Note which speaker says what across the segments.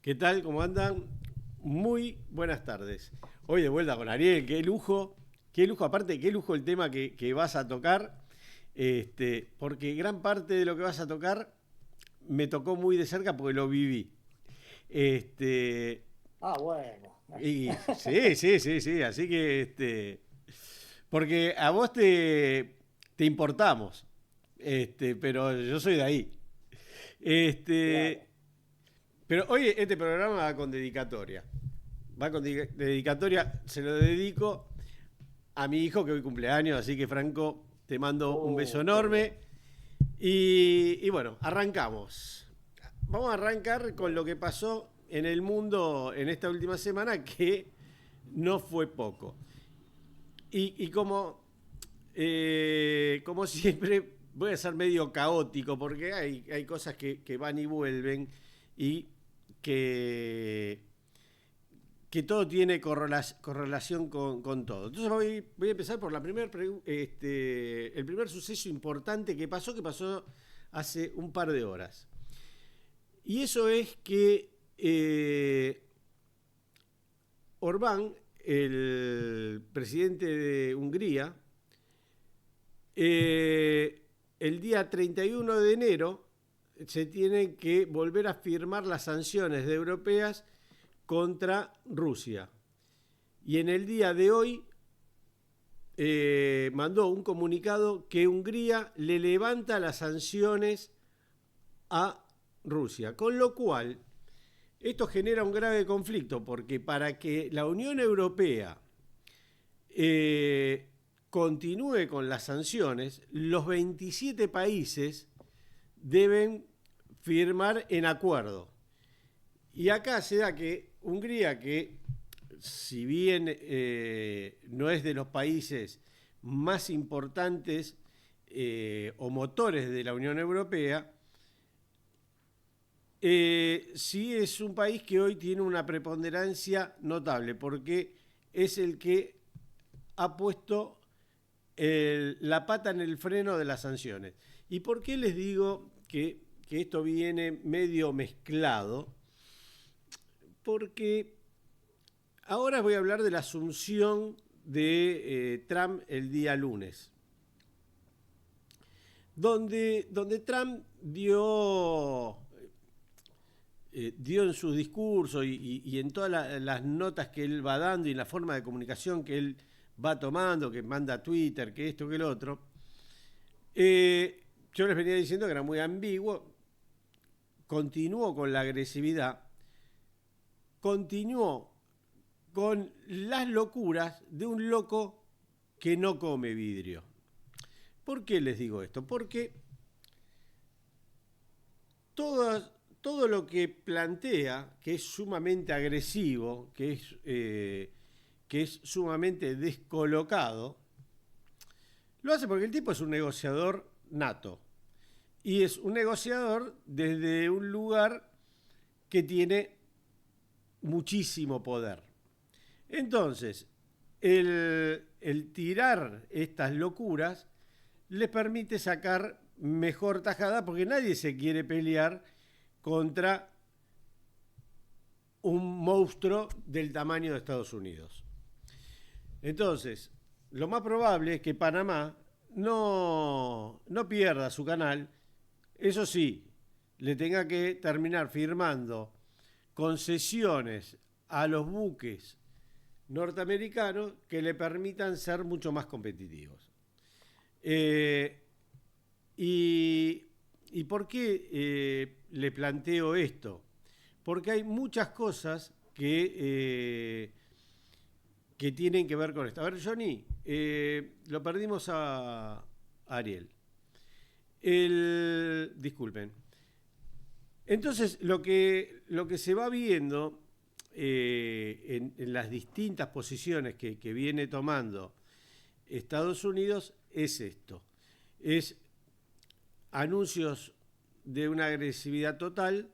Speaker 1: ¿Qué tal? ¿Cómo andan? Muy buenas tardes. Hoy de vuelta con Ariel, qué lujo, aparte, qué lujo el tema que vas a tocar, porque gran parte de lo que vas a tocar me tocó muy de cerca porque lo viví. Este,
Speaker 2: Ah, bueno.
Speaker 1: y sí, sí, sí, sí, así que, porque a vos te importamos, pero yo soy de ahí. Este,
Speaker 2: Claro.
Speaker 1: pero hoy este programa va con dedicatoria. Va con dedicatoria, se lo dedico a mi hijo que hoy cumpleaños, así que Franco, te mando un beso
Speaker 2: Qué bien.
Speaker 1: enorme. Y bueno, arrancamos. Vamos a arrancar con
Speaker 2: Bueno.
Speaker 1: lo que pasó en el mundo en esta última semana, que no fue poco. Y como siempre, voy a ser medio caótico, porque hay cosas que van y vuelven y que que todo tiene correlación con todo. Entonces voy a empezar por el primer suceso importante que pasó hace un par de horas. Y eso es que Orbán, el presidente de Hungría, eh, el día 31 de enero se tienen que volver a firmar las sanciones europeas contra Rusia. Y en el día de hoy mandó un comunicado que Hungría le levanta las sanciones a Rusia. Con lo cual, esto genera un grave conflicto, porque para que la Unión Europea continúe con las sanciones, los 27 países deben firmar en acuerdo. Y acá se da que Hungría, que si bien no es de los países más importantes o motores de la Unión Europea, sí es un país que hoy tiene una preponderancia notable, porque es el que ha puesto la pata en el freno de las sanciones. ¿Y por qué les digo que esto viene medio mezclado? Porque ahora voy a hablar de la asunción de Trump el día lunes, donde Trump dio en su discurso y en todas las notas que él va dando y en la forma de comunicación que él va tomando, que manda a Twitter, que esto, que el otro, yo les venía diciendo que era muy ambiguo, continuó con la agresividad, continuó con las locuras de un loco que no come vidrio. ¿Por qué les digo esto? Porque todo, todo lo que plantea, que es sumamente agresivo, que es sumamente descolocado, lo hace porque el tipo es un negociador nato. Y es un negociador desde un lugar que tiene muchísimo poder. Entonces, el tirar estas locuras les permite sacar mejor tajada porque nadie se quiere pelear contra un monstruo del tamaño de Estados Unidos. Entonces, lo más probable es que Panamá no pierda su canal, eso sí, le tenga que terminar firmando concesiones a los buques norteamericanos que le permitan ser mucho más competitivos. Eh, y, ¿Y por qué le planteo esto? Porque hay muchas cosas que tienen que ver con esto. A ver, Johnny, lo perdimos a Ariel. Disculpen. Entonces, lo que se va viendo en las distintas posiciones que viene tomando Estados Unidos es esto. Es anuncios de una agresividad total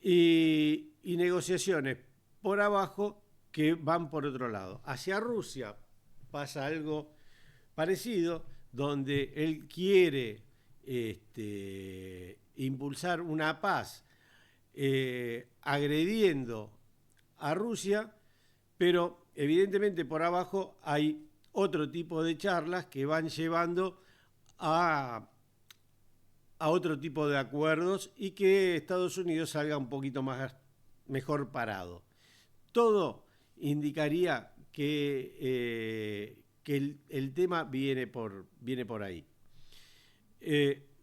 Speaker 1: y negociaciones por abajo que van por otro lado. Hacia Rusia pasa algo parecido, donde él quiere impulsar una paz agrediendo a Rusia, pero evidentemente por abajo hay otro tipo de charlas que van llevando a otro tipo de acuerdos y que Estados Unidos salga un poquito mejor parado. Todo indicaría que el tema viene por ahí.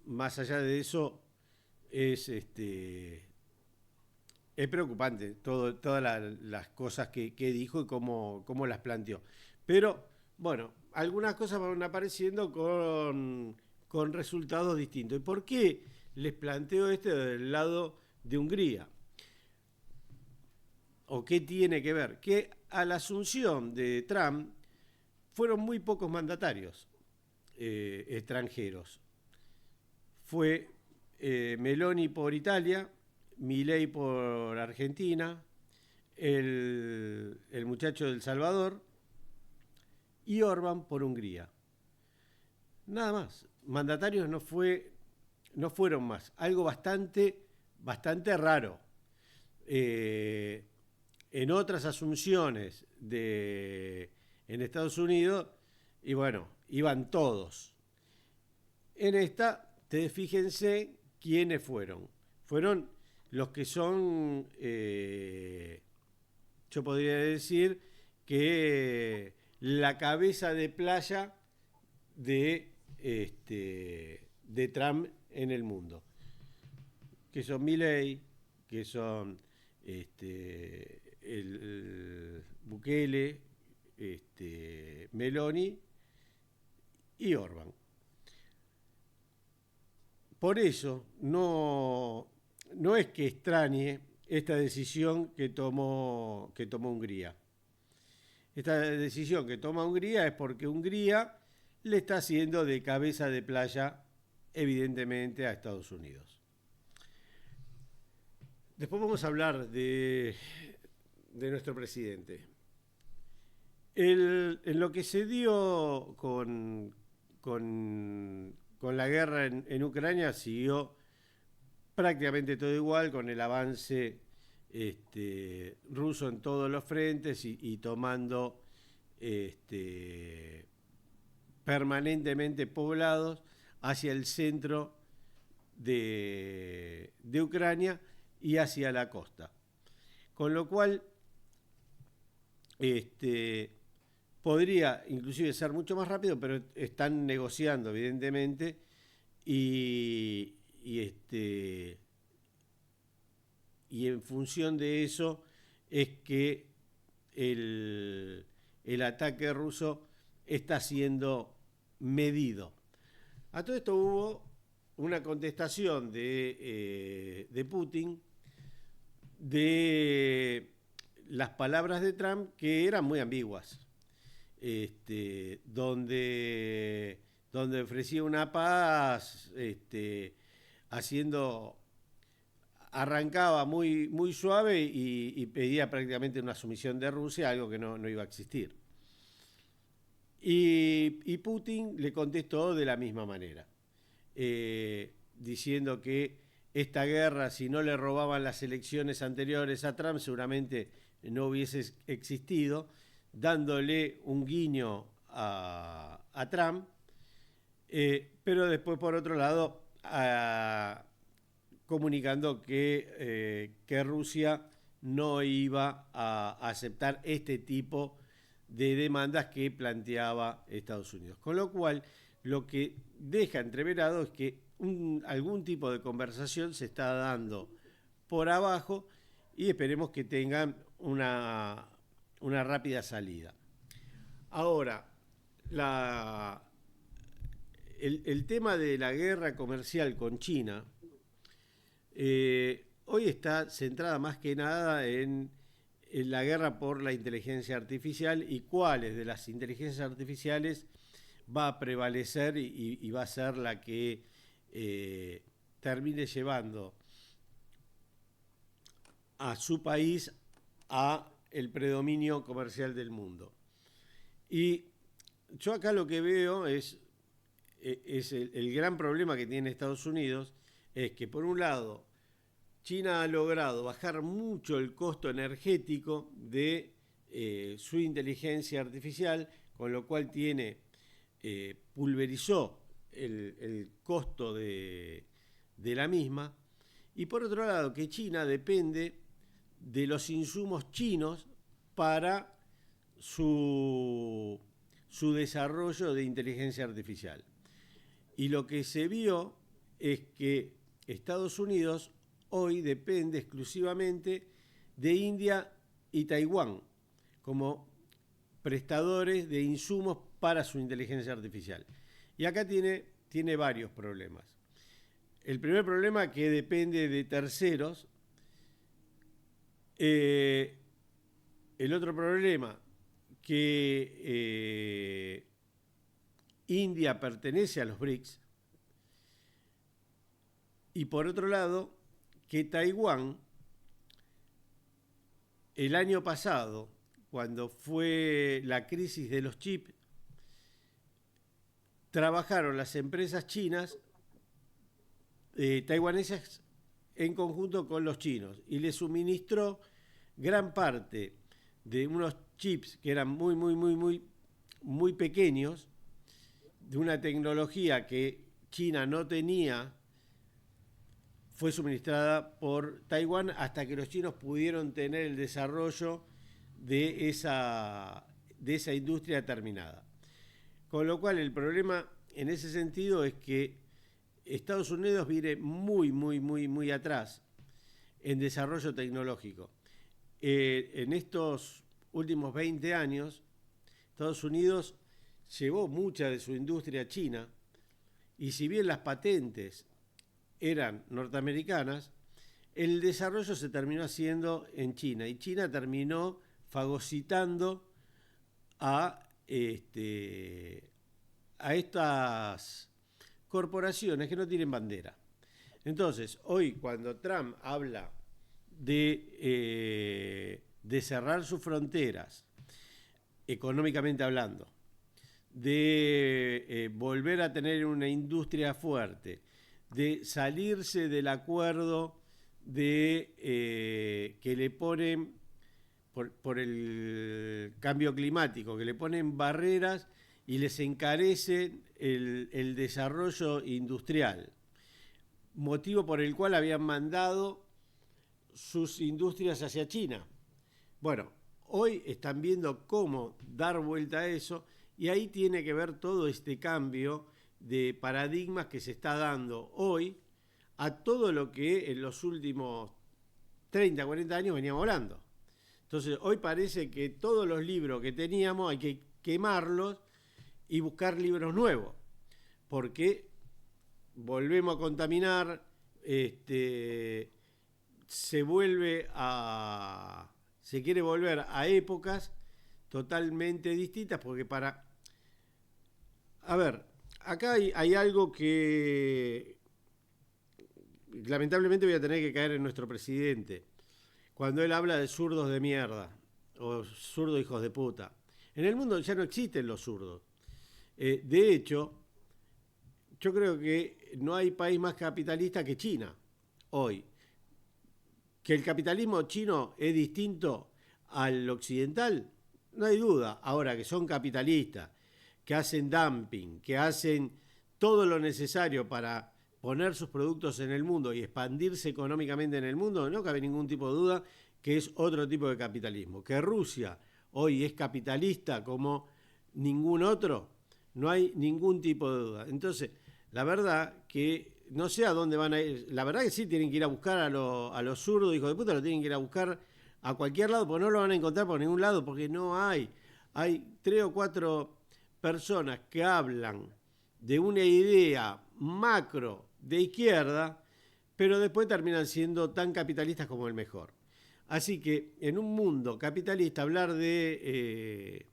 Speaker 1: Más allá de eso, es preocupante todas las cosas que dijo y cómo las planteó. Pero, bueno, algunas cosas van apareciendo con resultados distintos. ¿Y por qué les planteo del lado de Hungría? ¿O qué tiene que ver? Que a la asunción de Trump fueron muy pocos mandatarios extranjeros. Fue Meloni por Italia, Milei por Argentina, el muchacho del Salvador y Orbán por Hungría. Nada más. Mandatarios no fueron más. Algo bastante raro. En otras asunciones en Estados Unidos, y bueno, iban todos. En esta, fíjense quiénes fueron. Fueron los que son, yo podría decir, que la cabeza de playa de Trump en el mundo. Que son Milei, que son el Bukele, Meloni y Orbán. Por eso no es que extrañe esta decisión que tomó Hungría. Esta decisión que toma Hungría es porque Hungría le está haciendo de cabeza de playa, evidentemente, a Estados Unidos. Después vamos a hablar de nuestro presidente. En lo que se dio con la guerra en Ucrania siguió prácticamente todo igual, con el avance ruso en todos los frentes y tomando permanentemente poblados hacia el centro de Ucrania y hacia la costa. Con lo cual podría inclusive ser mucho más rápido, pero están negociando evidentemente y en función de eso es que el ataque ruso está siendo medido. A todo esto hubo una contestación de Putin de las palabras de Trump, que eran muy ambiguas, donde ofrecía una paz, arrancaba muy suave y pedía prácticamente una sumisión de Rusia, algo que no iba a existir. Y Putin le contestó de la misma manera, diciendo que esta guerra, si no le robaban las elecciones anteriores a Trump, seguramente no hubiese existido, dándole un guiño a Trump, pero después, por otro lado, comunicando que Rusia no iba a aceptar este tipo de demandas que planteaba Estados Unidos. Con lo cual, lo que deja entreverado es que algún tipo de conversación se está dando por abajo y esperemos que tengan una rápida salida. Ahora, el tema de la guerra comercial con China hoy está centrada más que nada en la guerra por la inteligencia artificial y cuáles de las inteligencias artificiales va a prevalecer y va a ser la que termine llevando a su país a el predominio comercial del mundo. Y yo acá lo que veo es el gran problema que tiene Estados Unidos, es que por un lado China ha logrado bajar mucho el costo energético de su inteligencia artificial, con lo cual pulverizó el costo de la misma. Y por otro lado, que China depende de los insumos chinos para su desarrollo de inteligencia artificial. Y lo que se vio es que Estados Unidos hoy depende exclusivamente de India y Taiwán como prestadores de insumos para su inteligencia artificial. Y acá tiene varios problemas. El primer problema es que depende de terceros. El otro problema, que India pertenece a los BRICS. Y por otro lado, que Taiwán, el año pasado, cuando fue la crisis de los chips, trabajaron las empresas chinas, taiwanesas, en conjunto con los chinos, y les suministró gran parte de unos chips que eran muy pequeños, de una tecnología que China no tenía, fue suministrada por Taiwán hasta que los chinos pudieron tener el desarrollo de esa industria terminada. Con lo cual el problema en ese sentido es que Estados Unidos viene muy atrás en desarrollo tecnológico. En estos últimos 20 años, Estados Unidos llevó mucha de su industria a China, y si bien las patentes eran norteamericanas, el desarrollo se terminó haciendo en China, y China terminó fagocitando a estas corporaciones que no tienen bandera. Entonces, hoy cuando Trump habla de cerrar sus fronteras, económicamente hablando, de volver a tener una industria fuerte, de salirse del acuerdo que le ponen por el cambio climático, que le ponen barreras y les encarecen el desarrollo industrial, motivo por el cual habían mandado sus industrias hacia China. Bueno, hoy están viendo cómo dar vuelta a eso, y ahí tiene que ver todo este cambio de paradigmas que se está dando hoy a todo lo que en los últimos 30, 40 años veníamos hablando. Entonces, hoy parece que todos los libros que teníamos hay que quemarlos y buscar libros nuevos, porque volvemos a contaminar, se quiere volver a épocas totalmente distintas, porque acá hay algo que lamentablemente voy a tener que caer en nuestro presidente, cuando él habla de zurdos de mierda, o zurdos hijos de puta. En el mundo ya no existen los zurdos. De hecho, yo creo que no hay país más capitalista que China hoy. Que el capitalismo chino es distinto al occidental, no hay duda. Ahora, que son capitalistas, que hacen dumping, que hacen todo lo necesario para poner sus productos en el mundo y expandirse económicamente en el mundo, no cabe ningún tipo de duda que es otro tipo de capitalismo. Que Rusia hoy es capitalista como ningún otro, no hay ningún tipo de duda. Entonces, la verdad que no sé a dónde van a ir. La verdad que sí tienen que ir a buscar a los zurdos, hijos de puta, lo tienen que ir a buscar a cualquier lado, porque no lo van a encontrar por ningún lado, porque no hay. Hay 3 o 4 personas que hablan de una idea macro de izquierda, pero después terminan siendo tan capitalistas como el mejor. Así que en un mundo capitalista hablar de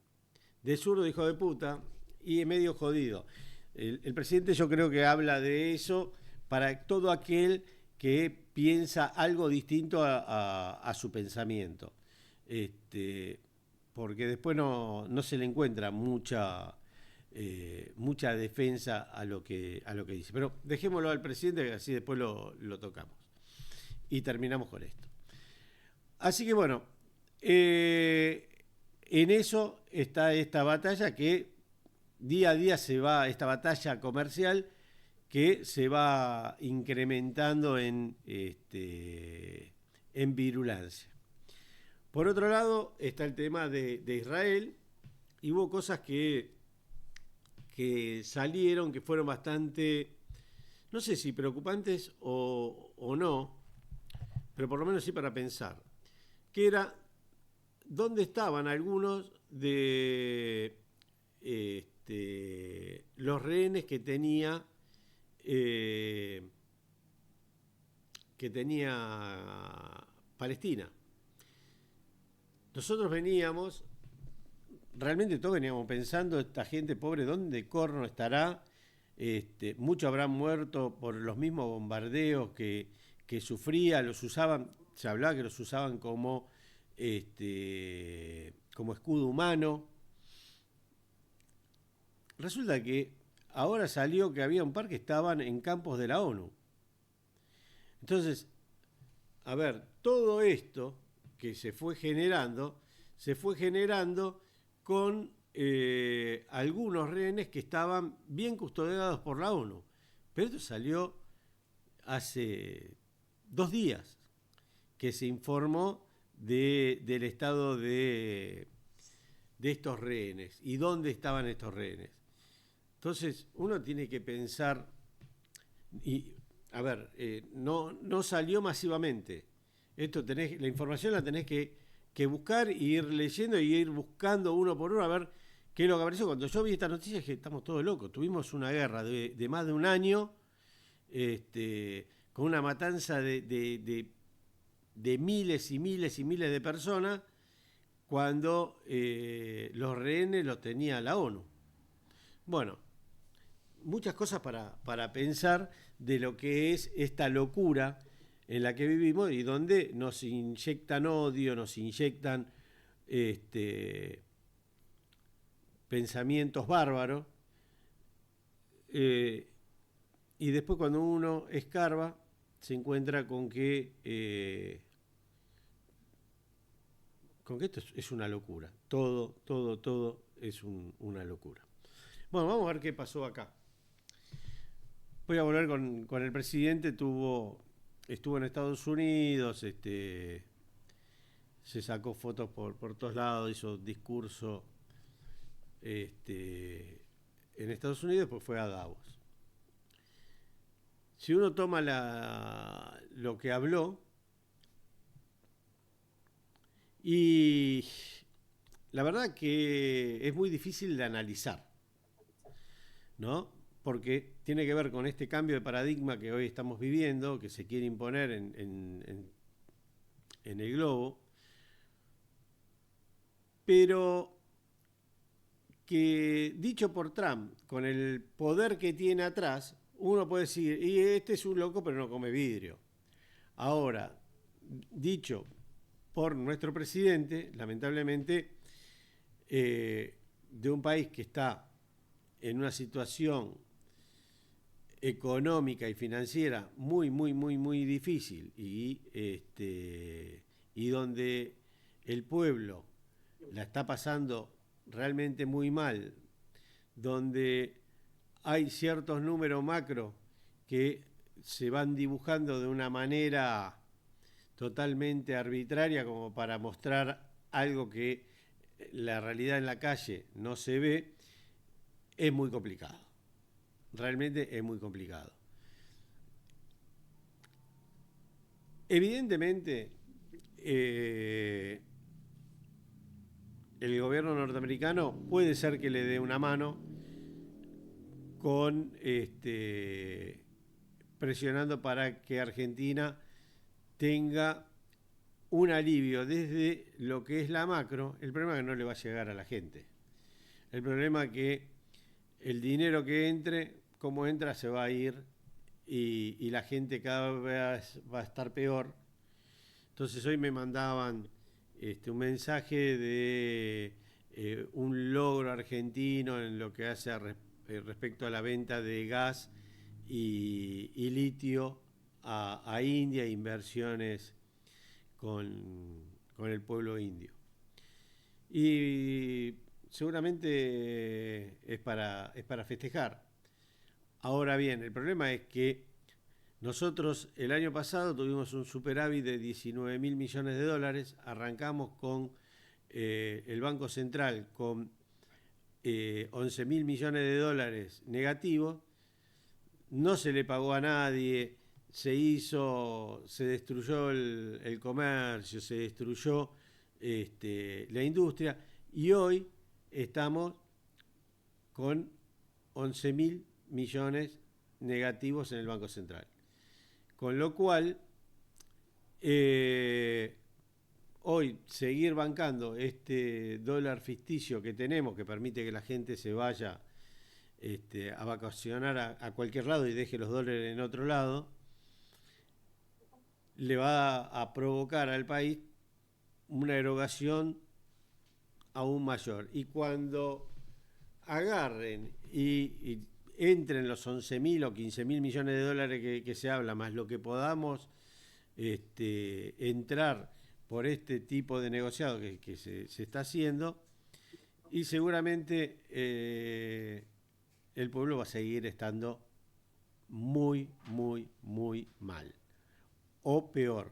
Speaker 1: zurdo, hijo de puta, y es medio jodido. El presidente, yo creo que habla de eso para todo aquel que piensa algo distinto a su pensamiento. Porque después no se le encuentra mucha defensa a lo que dice. Pero dejémoslo al presidente, que así después lo tocamos. y terminamos con esto. Así que bueno, en eso está esta batalla que día a día se va, esta batalla comercial que se va incrementando en virulancia. Por otro lado está el tema de Israel, y hubo cosas que salieron que fueron bastante, no sé si preocupantes o no, pero por lo menos sí para pensar, que era dónde estaban algunos de los rehenes que tenía Palestina. Nosotros veníamos, realmente todos veníamos pensando, esta gente pobre, ¿dónde corno estará? Muchos habrán muerto por los mismos bombardeos que sufría, los usaban, se hablaba que los usaban como escudo humano. Resulta que ahora salió que había un par que estaban en campos de la ONU. Entonces, a ver, todo esto que se fue generando con algunos rehenes que estaban bien custodiados por la ONU. Pero esto salió hace 2 días que se informó del estado de estos rehenes y dónde estaban estos rehenes. Entonces uno tiene que pensar, y a ver, no salió masivamente. La información la tenés que buscar, y ir leyendo y ir buscando uno por uno a ver qué es lo que apareció. Cuando yo vi esta noticia dije, estamos todos locos. Tuvimos una guerra de más de un año, con una matanza de miles y miles y miles de personas, cuando los rehenes los tenía la ONU. Bueno, muchas cosas para pensar de lo que es esta locura en la que vivimos, y donde nos inyectan odio, nos inyectan pensamientos bárbaros, y después cuando uno escarba se encuentra con que esto es una locura. Todo es una locura. Bueno, vamos a ver qué pasó acá. Voy a volver con el presidente. Estuvo en Estados Unidos, se sacó fotos por todos lados, hizo discurso en Estados Unidos, después fue a Davos. Si uno toma lo que habló, y la verdad que es muy difícil de analizar, ¿no? Porque tiene que ver con este cambio de paradigma que hoy estamos viviendo, que se quiere imponer en el globo, pero que, dicho por Trump, con el poder que tiene atrás, uno puede decir, y este es un loco pero no come vidrio. Ahora, dicho por nuestro presidente, lamentablemente, de un país que está en una situación económica y financiera muy, muy, muy, muy difícil, y donde el pueblo la está pasando realmente muy mal, donde hay ciertos números macro que se van dibujando de una manera totalmente arbitraria, como para mostrar algo que la realidad en la calle no se ve, es muy complicado. Realmente es muy complicado. Evidentemente, el gobierno norteamericano puede ser que le dé una mano con presionando para que Argentina tenga un alivio desde lo que es la macro. El problema es que no le va a llegar a la gente. El problema es que el dinero que entre, como entra, se va a ir, y la gente cada vez va a estar peor. Entonces hoy me mandaban un mensaje de un logro argentino en lo que hace respecto a la venta de gas y litio a India, inversiones con el pueblo indio. Y seguramente es para festejar. Ahora bien, el problema es que nosotros el año pasado tuvimos un superávit de 19.000 millones de dólares, arrancamos con el Banco Central con 11.000 millones de dólares negativos, no se le pagó a nadie, se destruyó el comercio, se destruyó la industria y hoy estamos con 11.000 millones negativos en el Banco Central. Con lo cual, hoy seguir bancando este dólar ficticio que tenemos, que permite que la gente se vaya a vacacionar a cualquier lado y deje los dólares en otro lado, le va a provocar al país una erogación aún mayor. Y cuando agarren y entren los 11.000 o 15.000 millones de dólares que se habla, más lo que podamos entrar por este tipo de negociado que se está haciendo, y seguramente el pueblo va a seguir estando muy, muy, muy mal. O peor.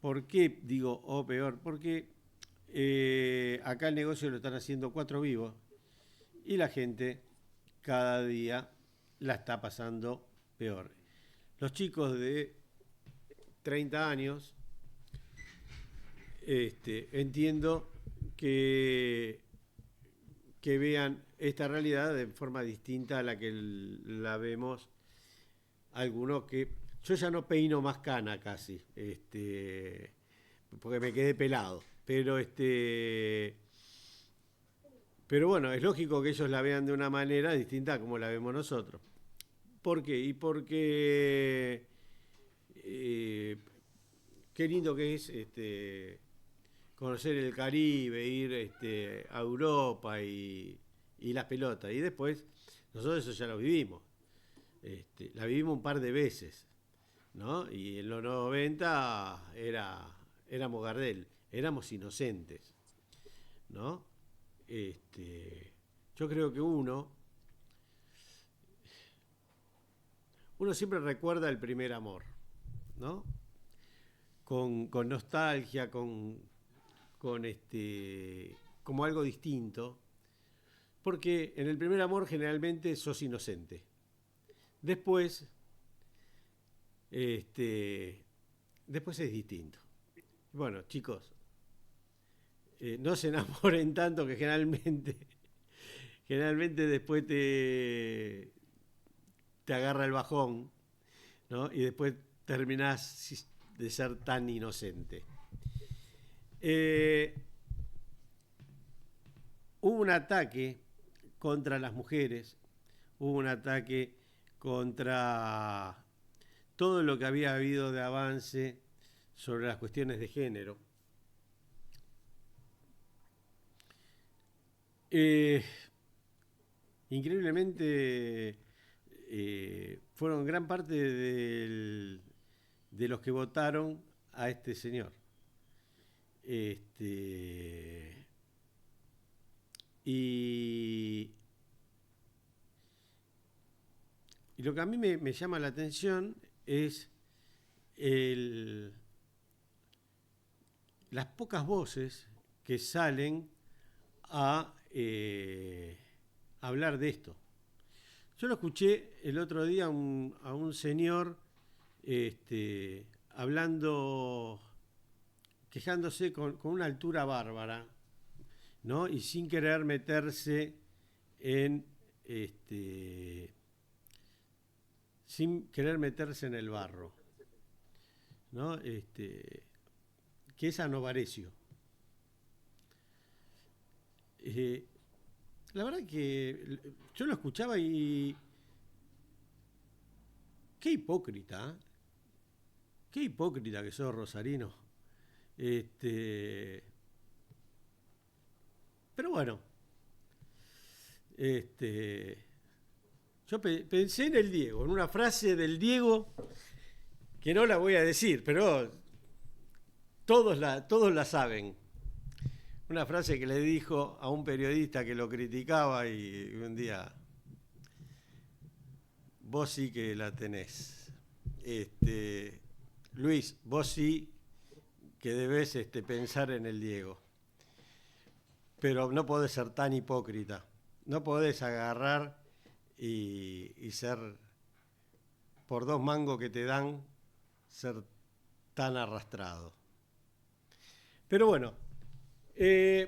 Speaker 1: ¿Por qué digo o peor? Porque acá el negocio lo están haciendo 4 vivos y la gente cada día la está pasando peor. Los chicos de 30 años, entiendo que vean esta realidad de forma distinta a la que la vemos algunos que... Yo ya no peino más cana casi, porque me quedé pelado. Pero bueno, es lógico que ellos la vean de una manera distinta a como la vemos nosotros. ¿Por qué? Y porque qué lindo que es conocer el Caribe, ir a Europa y las pelotas. Y después, nosotros eso ya lo vivimos. La vivimos un par de veces, ¿no? Y en los 90 éramos Gardel, éramos inocentes, ¿no? Yo creo que uno siempre recuerda el primer amor, ¿no? Con nostalgia, como algo distinto, porque en el primer amor generalmente sos inocente. Después, después es distinto. Bueno, chicos, no se enamoren tanto que generalmente después te agarra el bajón, ¿no? Y después terminás de ser tan inocente. Hubo un ataque contra las mujeres, hubo un ataque contra todo lo que había habido de avance sobre las cuestiones de género. Increíblemente fueron gran parte de los que votaron a este señor. Y lo que a mí me llama la atención es las pocas voces que salen a hablar de esto. Yo lo escuché el otro día a un señor hablando, quejándose con una altura bárbara, ¿no? Y sin querer meterse en el barro, ¿no? Que es Anovarecio. La verdad que yo lo escuchaba y qué hipócrita que sos, Rosarino. Pero bueno, yo pensé en el Diego, en una frase del Diego que no la voy a decir, pero todos la saben. Una frase que le dijo a un periodista que lo criticaba y un día, vos sí que la tenés. Luis, vos sí que debés pensar en el Diego. Pero no podés ser tan hipócrita. No podés agarrar y ser, por 2 mangos que te dan, ser tan arrastrado. Pero bueno,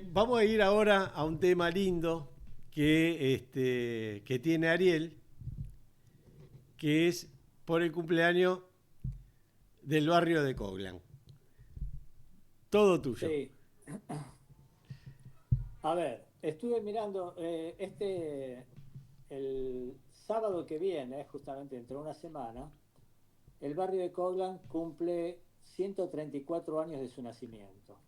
Speaker 1: vamos a ir ahora a un tema lindo que tiene Ariel, que es por el cumpleaños del barrio de Coglan. Todo tuyo.
Speaker 2: Sí. A ver, estuve mirando el sábado que viene, justamente dentro de una semana, el barrio de Coglan cumple 134 años de su nacimiento.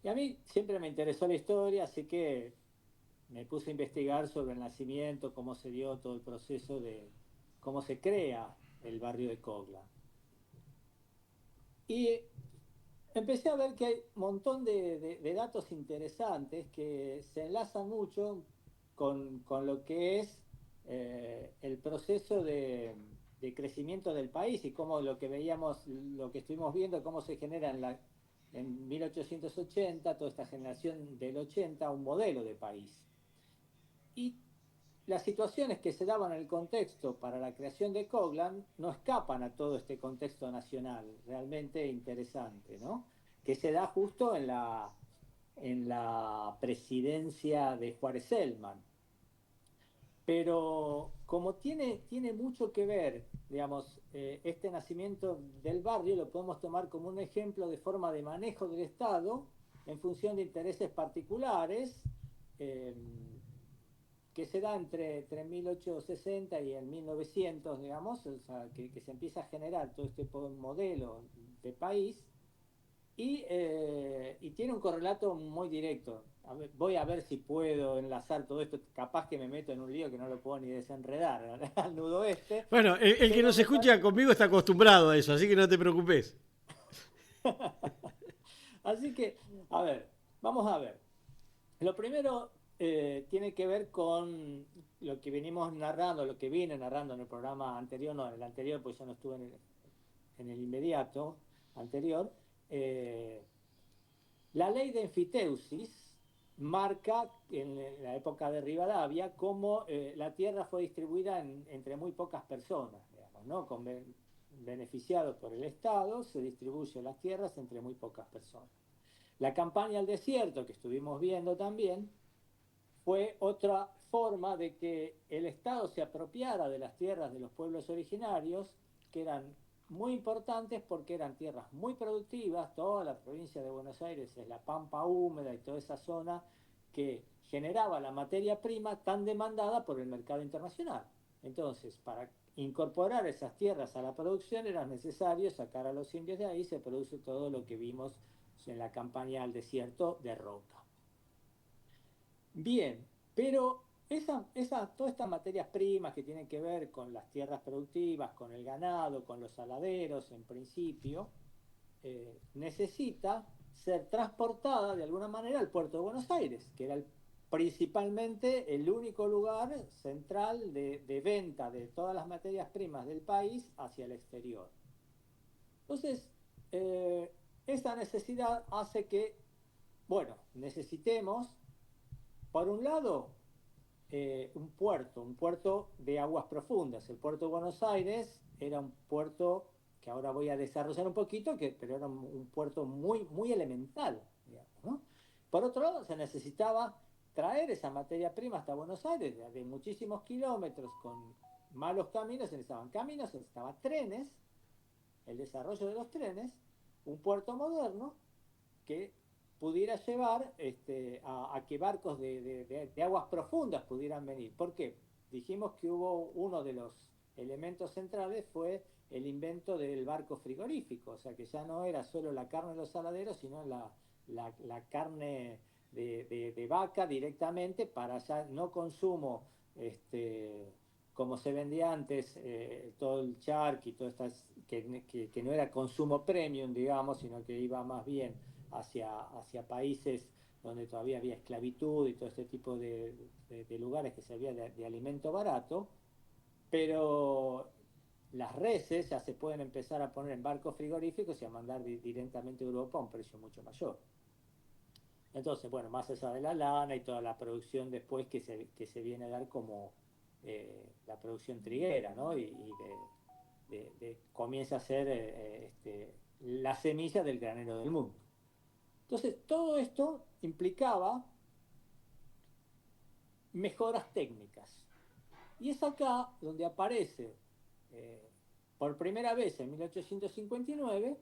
Speaker 2: Y a mí siempre me interesó la historia, así que me puse a investigar sobre el nacimiento, cómo se dio todo el proceso de cómo se crea el barrio de Coglan. Y empecé a ver que hay un montón de datos interesantes que se enlazan mucho con lo que es el proceso de crecimiento del país y cómo lo que veíamos, lo que estuvimos viendo, cómo se genera en 1880, toda esta generación del 80, un modelo de país. Y las situaciones que se daban en el contexto para la creación de Coglan no escapan a todo este contexto nacional, realmente interesante, ¿no? Que se da justo en la presidencia de Juárez Celman. Pero como tiene mucho que ver, digamos, este nacimiento del barrio lo podemos tomar como un ejemplo de forma de manejo del Estado en función de intereses particulares, eh, que se da entre 1860 y el 1900, digamos, o sea, que se empieza a generar todo este modelo de país y tiene un correlato muy directo. Voy a ver si puedo enlazar todo esto, capaz que me meto en un lío que no lo puedo ni desenredar al nudo este.
Speaker 1: Bueno, el que nos escucha conmigo está acostumbrado a eso, así que no te preocupes.
Speaker 2: Así que, a ver, vamos a ver. Lo primero tiene que ver con lo que venimos narrando, lo que vine narrando en el programa anterior, no, en el anterior, pues yo no estuve en el inmediato anterior. Eh, la ley de enfiteusis marca en la época de Rivadavia cómo la tierra fue distribuida entre muy pocas personas, digamos, ¿no? Beneficiado por el Estado, se distribuyen las tierras entre muy pocas personas. La campaña al desierto, que estuvimos viendo también, fue otra forma de que el Estado se apropiara de las tierras de los pueblos originarios, que eran muy importantes porque eran tierras muy productivas. Toda la provincia de Buenos Aires es la pampa húmeda y toda esa zona que generaba la materia prima tan demandada por el mercado internacional. Entonces, para incorporar esas tierras a la producción era necesario sacar a los indios de ahí. Se produce todo lo que vimos en la campaña al desierto de Roca. Bien, pero todas estas materias primas que tienen que ver con las tierras productivas, con el ganado, con los saladeros, en principio, necesita ser transportada de alguna manera al puerto de Buenos Aires, que era principalmente el único lugar central de venta de todas las materias primas del país hacia el exterior. Entonces, esta necesidad hace que, bueno, necesitemos, por un lado, un puerto de aguas profundas. El puerto de Buenos Aires era un puerto que ahora voy a desarrollar un poquito, pero era un puerto muy, muy elemental, digamos, ¿no? Por otro lado, se necesitaba traer esa materia prima hasta Buenos Aires de muchísimos kilómetros con malos caminos, se necesitaban caminos, se necesitaban trenes, el desarrollo de los trenes, un puerto moderno que pudiera llevar a que barcos de aguas profundas pudieran venir. ¿Por qué? Dijimos que hubo uno de los elementos centrales fue el invento del barco frigorífico, o sea que ya no era solo la carne de los saladeros, sino la carne de vaca directamente para ya no consumo como se vendía antes, todo el charqui, todas estas que no era consumo premium, digamos, sino que iba más bien hacia países donde todavía había esclavitud y todo este tipo de lugares que servían de alimento barato, pero las reses ya se pueden empezar a poner en barcos frigoríficos y a mandar directamente a Europa a un precio mucho mayor. Entonces, bueno, más allá de la lana y toda la producción después que se viene a dar como la producción triguera, ¿no? Y comienza a ser la semilla del granero del mundo. Entonces, todo esto implicaba mejoras técnicas. Y es acá donde aparece eh, por primera vez en 1859,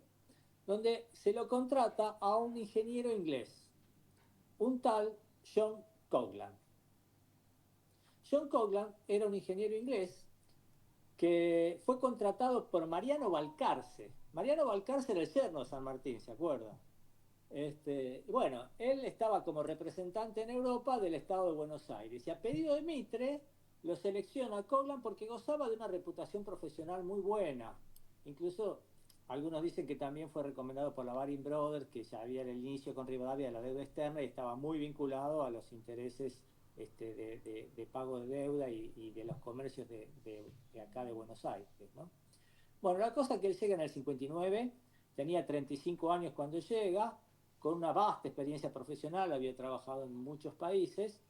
Speaker 2: donde se lo contrata a un ingeniero inglés, un tal John Coughlan. John Coughlan era un ingeniero inglés que fue contratado por Mariano Balcarce. Mariano Balcarce era el yerno de San Martín, ¿se acuerda? Bueno, él estaba como representante en Europa del Estado de Buenos Aires y a pedido de Mitre lo selecciona a Coughlan porque gozaba de una reputación profesional muy buena. Incluso algunos dicen que también fue recomendado por la Baring Brothers, que ya había el inicio con Rivadavia de la deuda externa y estaba muy vinculado a los intereses de pago de deuda y de los comercios de acá de Buenos Aires, ¿no? Bueno, la cosa es que él llega en el 59, tenía 35 años cuando llega, con una vasta experiencia profesional, había trabajado en muchos países,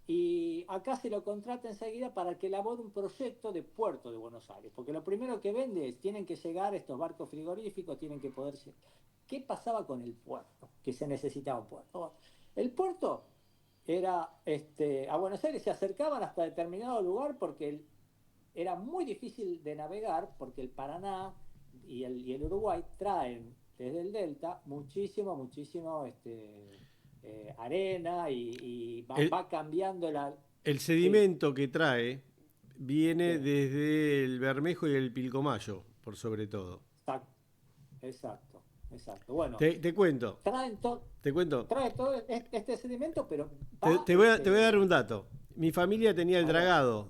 Speaker 2: y acá se lo contrata enseguida para que elabore un proyecto de puerto de Buenos Aires, porque lo primero que vende es, tienen que llegar estos barcos frigoríficos, tienen que poder... ¿Qué pasaba con el puerto? Que se necesitaba un puerto. El puerto era, a Buenos Aires se acercaban hasta determinado lugar porque era muy difícil de navegar, porque el Paraná y el Uruguay traen desde el delta muchísimo arena y
Speaker 1: El,
Speaker 2: va cambiando la...
Speaker 1: el
Speaker 2: Sí,
Speaker 1: sedimento que trae viene
Speaker 2: sí,
Speaker 1: desde el Bermejo y el Pilcomayo, por sobre todo.
Speaker 2: exacto, exacto, exacto. Bueno,
Speaker 1: Te cuento,
Speaker 2: traen to-
Speaker 1: te cuento.
Speaker 2: trae todo este sedimento, pero
Speaker 1: Te,
Speaker 2: va,
Speaker 1: te voy a, te voy a dar un dato. Mi familia tenía el
Speaker 2: a ver,
Speaker 1: dragado,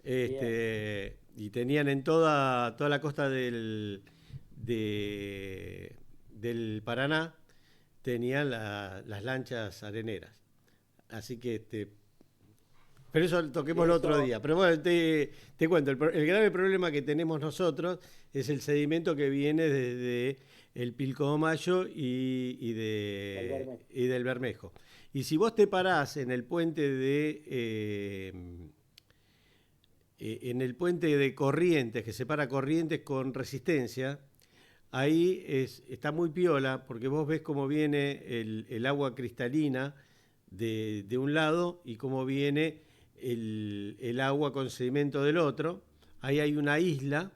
Speaker 2: bien,
Speaker 1: y tenían en toda la costa del Paraná, tenían las lanchas areneras. Así que pero eso
Speaker 2: y
Speaker 1: toquemos el otro
Speaker 2: eso,
Speaker 1: día. Pero bueno, te cuento, el grave problema que tenemos nosotros es el sedimento que viene desde el Pilcomayo
Speaker 2: el verme,
Speaker 1: y del Bermejo. Y si vos te parás en el puente de Corrientes, que separa Corrientes con Resistencia, ahí está muy piola, porque vos ves cómo viene el agua cristalina de un lado y cómo viene el agua con sedimento del otro. Ahí hay una isla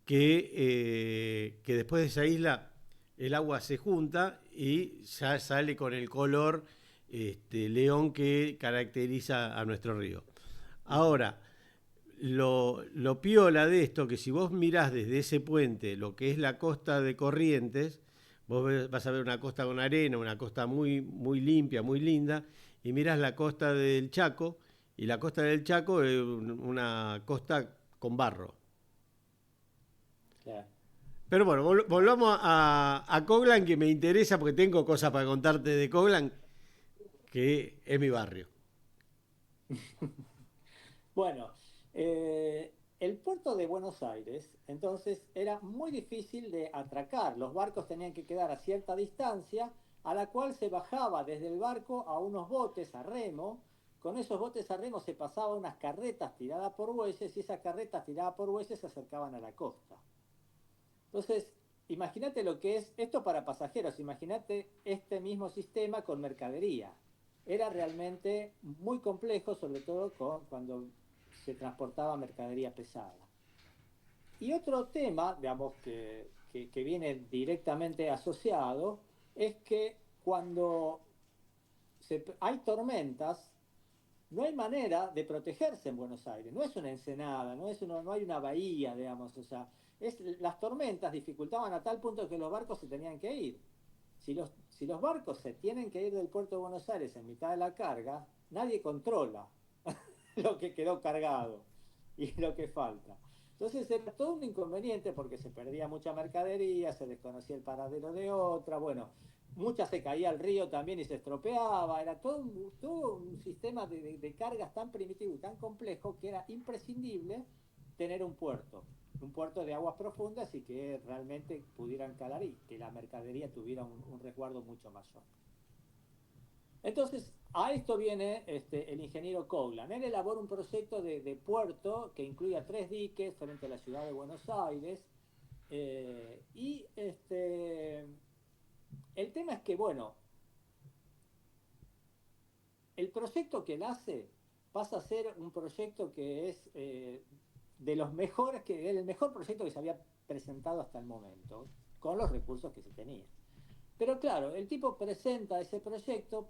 Speaker 1: que después de esa isla el agua se junta y ya sale con el color león que caracteriza a nuestro río. Ahora, lo piola de esto, que si vos mirás desde ese puente lo que es la costa de Corrientes, vas a ver una costa con arena, una costa muy, muy limpia, muy linda, y mirás la costa del Chaco, y la costa del Chaco es una costa con barro.
Speaker 2: claro.
Speaker 1: Pero bueno, volvamos a Coglan, que me interesa porque tengo cosas para contarte de Coglan, que es mi barrio.
Speaker 2: Bueno, el puerto de Buenos Aires, entonces, era muy difícil de atracar. Los barcos tenían que quedar a cierta distancia, a la cual se bajaba desde el barco a unos botes a remo. Con esos botes a remo se pasaban unas carretas tiradas por bueyes y esas carretas tiradas por bueyes se acercaban a la costa. Entonces, imagínate lo que es esto para pasajeros, imagínate este mismo sistema con mercadería. Era realmente muy complejo, sobre todo cuando se transportaba mercadería pesada. Y otro tema, digamos, que viene directamente asociado, es que cuando hay tormentas, no hay manera de protegerse en Buenos Aires. No es una ensenada, no hay una bahía, digamos. O sea, las tormentas dificultaban a tal punto que los barcos se tenían que ir. Si los barcos se tienen que ir del puerto de Buenos Aires en mitad de la carga, nadie controla lo que quedó cargado. y lo que falta. Entonces era todo un inconveniente porque se perdía mucha mercadería, se desconocía el paradero de otra, bueno, mucha se caía al río también y se estropeaba, era todo un sistema de cargas tan primitivo y tan complejo que era imprescindible tener un puerto de aguas profundas y que realmente pudieran calar y que la mercadería tuviera un resguardo mucho mayor. Entonces, a esto viene el ingeniero Coughlan. Él elabora un proyecto de puerto que incluía 3 diques frente a la ciudad de Buenos Aires. Y el tema es que, bueno, el proyecto que él hace pasa a ser un proyecto que es de los mejores, que el mejor proyecto que se había presentado hasta el momento, con los recursos que se tenían. Pero claro, el tipo presenta ese proyecto,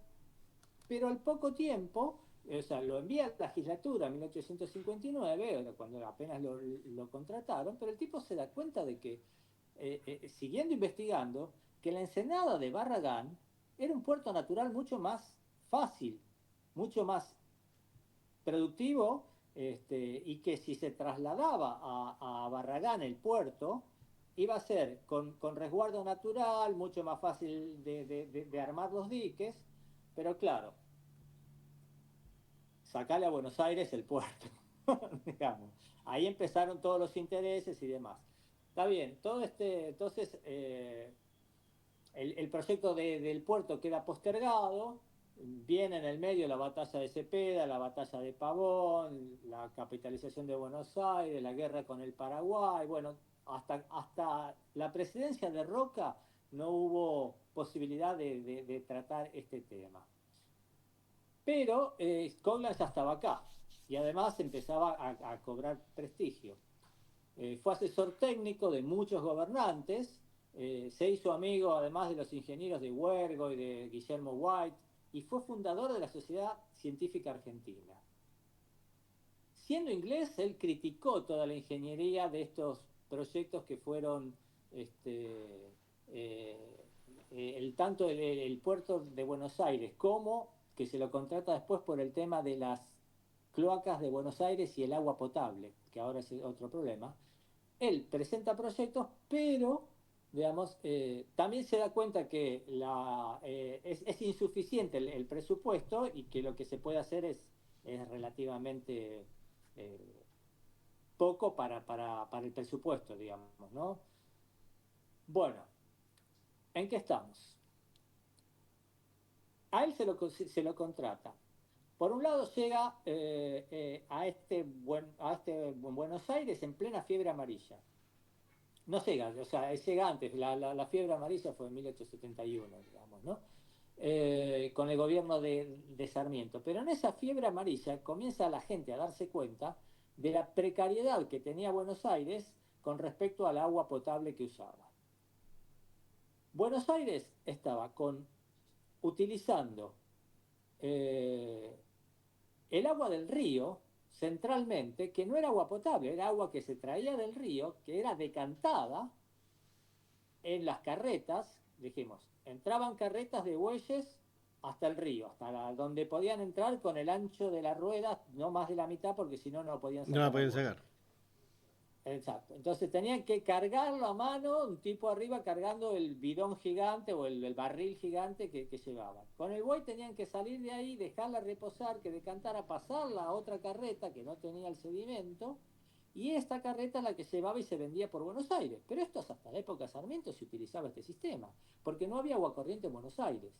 Speaker 2: pero al poco tiempo, o sea, lo envía a la legislatura en 1859, cuando apenas lo contrataron, pero el tipo se da cuenta de que, siguiendo investigando, que la ensenada de Barragán era un puerto natural mucho más fácil, mucho más productivo, y que si se trasladaba a Barragán, el puerto, iba a ser con resguardo natural, mucho más fácil de armar los diques, pero claro, sacarle a Buenos Aires el puerto, digamos. Ahí empezaron todos los intereses y demás. Está bien, todo entonces el proyecto del puerto queda postergado, viene en el medio la batalla de Cepeda, la batalla de Pavón, la capitalización de Buenos Aires, la guerra con el Paraguay, bueno, hasta la presidencia de Roca no hubo posibilidad de tratar este tema. Pero Coughlan ya estaba acá y además empezaba a cobrar prestigio. Fue asesor técnico de muchos gobernantes, se hizo amigo además de los ingenieros de Huergo y de Guillermo White y fue fundador de la Sociedad Científica Argentina. Siendo inglés, él criticó toda la ingeniería de estos proyectos que fueron tanto el puerto de Buenos Aires como que se lo contrata después por el tema de las cloacas de Buenos Aires y el agua potable, que ahora es otro problema. Él presenta proyectos, pero digamos, también se da cuenta que es insuficiente el presupuesto y que lo que se puede hacer es relativamente poco para el presupuesto, digamos, ¿no? Bueno, ¿en qué estamos? A él se lo contrata. Por un lado llega a Buenos Aires en plena fiebre amarilla. No llega, o sea, llega antes, la fiebre amarilla fue en 1871, digamos, ¿no? Con el gobierno de Sarmiento. Pero en esa fiebre amarilla comienza la gente a darse cuenta de la precariedad que tenía Buenos Aires con respecto al agua potable que usaba. Buenos Aires estaba utilizando el agua del río centralmente, que no era agua potable, era agua que se traía del río, que era decantada en las carretas, dijimos, entraban carretas de bueyes hasta el río, hasta donde podían entrar con el ancho de la rueda, no más de la mitad, porque si no, no podían sacar.
Speaker 1: No la podían sacar.
Speaker 2: Exacto. Entonces tenían que cargarlo a mano, un tipo arriba cargando el bidón gigante o el barril gigante que llevaban. Con el buey tenían que salir de ahí, dejarla reposar, que decantara, pasarla a otra carreta que no tenía el sedimento, y esta carreta la que llevaba y se vendía por Buenos Aires. Pero esto hasta la época de Sarmiento se utilizaba este sistema, porque no había agua corriente en Buenos Aires.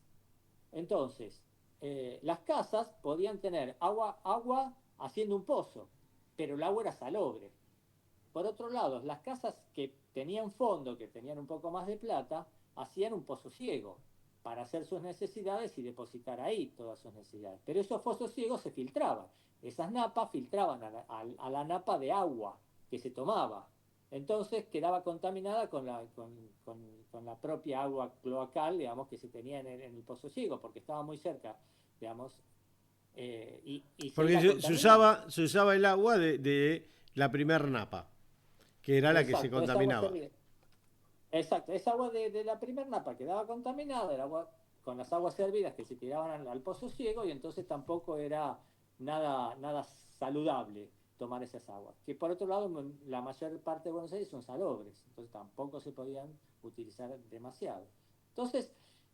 Speaker 2: Entonces, las casas podían tener agua haciendo un pozo, pero el agua era salobre. Por otro lado, las casas que tenían fondo, que tenían un poco más de plata, hacían un pozo ciego para hacer sus necesidades y depositar ahí todas sus necesidades. Pero esos pozos ciegos se filtraban. Esas napas filtraban a la napa de agua que se tomaba. Entonces quedaba contaminada con la propia agua cloacal, digamos, que se tenía en el pozo ciego, porque estaba muy cerca, digamos.
Speaker 1: Porque se usaba el agua de la primer napa, que era la que se contaminaba.
Speaker 2: Exacto, esa agua de la primer napa quedaba contaminada, el agua con las aguas servidas que se tiraban al pozo ciego y entonces tampoco era nada saludable. tomar esas aguas. Que por otro lado, la mayor parte de Buenos Aires son salobres, entonces tampoco se podían utilizar demasiado. Entonces,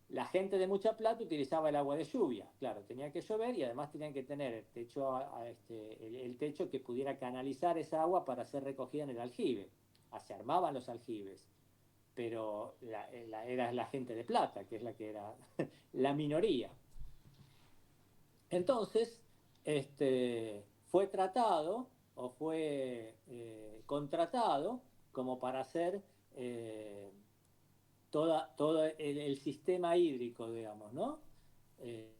Speaker 2: la gente de mucha plata utilizaba el agua de lluvia. Claro, tenía que llover y además tenían que tener el techo, el techo que pudiera canalizar esa agua para ser recogida en el aljibe. Se armaban los aljibes, pero era la gente de plata, que es la que era la minoría. Entonces, fue tratado o fue contratado como para hacer todo el sistema hídrico, digamos, ¿no?